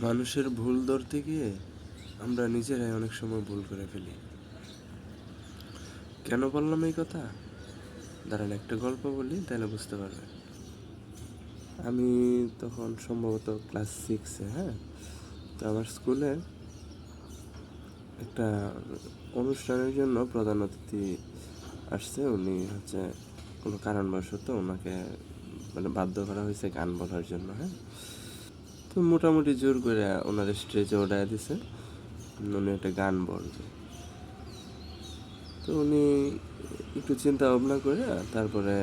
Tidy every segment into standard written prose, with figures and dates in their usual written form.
মানুষের ভুল ধরতে গিয়ে আমরা নিজেরাই অনেক সময় ভুল করে ফেলি। কেন বললাম এই কথা? দাঁড়ান একটা গল্প বলি, তাহলে বুঝতে পারবেন। আমি তখন সম্ভবত ক্লাস 6-এ, হ্যাঁ, তো আমার স্কুলে একটা অনুষ্ঠানের জন্য প্রধান অতিথি আসছে। উনি হচ্ছে কোনো কারণবশত ওনাকে মানে বাধ্য করা হয়েছে গান বলার জন্য, হ্যাঁ। তো মোটামুটি জোর করে ওনার স্টেজে ওঠায় দিছে, উনি একটা গান বলবে। তো উনি একটু চিন্তা ভাবনা করে তারপরে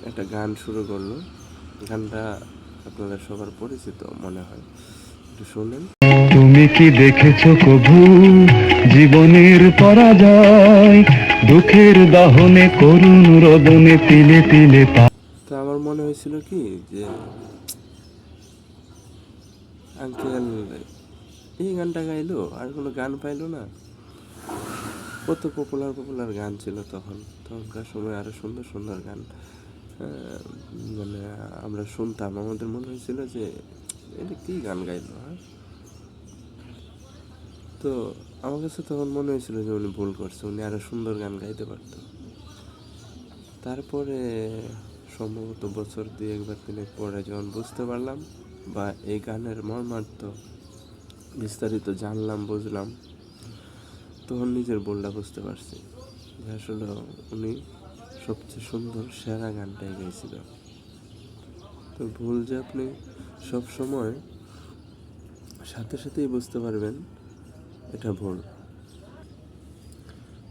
একটা গান শুরু করলো। গানটা আপনাদের সবার পরিচিত মনে হয়, একটু শুনেন। তুমি কি দেখেছো কভু জীবনের পরাজয়, দুঃখের দহনে করুণ রোদনে তিলে তিলে তো আমার মনে হয়েছিল কি যে আঙ্কেল এই গানটা গাইলো, আর কোনো গান পাইলো না। কত পপুলার পপুলার গান ছিল তখনকার সময়, আরো সুন্দর সুন্দর গান মানে আমরা শুনতাম। আমাদের মনে হয়েছিল যে এটা কি গান গাইলো, হ্যাঁ। তো আমার কাছে তখন মনে হয়েছিল যে উনি ভুল করছে, উনি আরো সুন্দর গান গাইতে পারত। তারপরে সম্ভবত বছর 2-1 পরে যখন বুঝতে পারলাম বা এই গানের মর্মার্থ বিস্তারিত জানলাম, বুঝলাম, তখন নিজের ভুলটা বুঝতে পারছি যে আসলে উনি সবচেয়ে সুন্দর সেরা গানটাই গাইছিল। তো ভুল যে আপনি সব সময় সাথে সাথেই বুঝতে পারবেন এটা ভুল,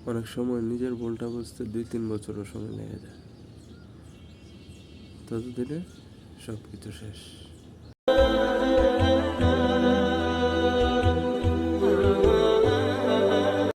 অনেক সময় নিজের ভুলটা বুঝতে 2-3 বছরও সময় লেগে যায়। ততদিনে সব কিছু শেষ।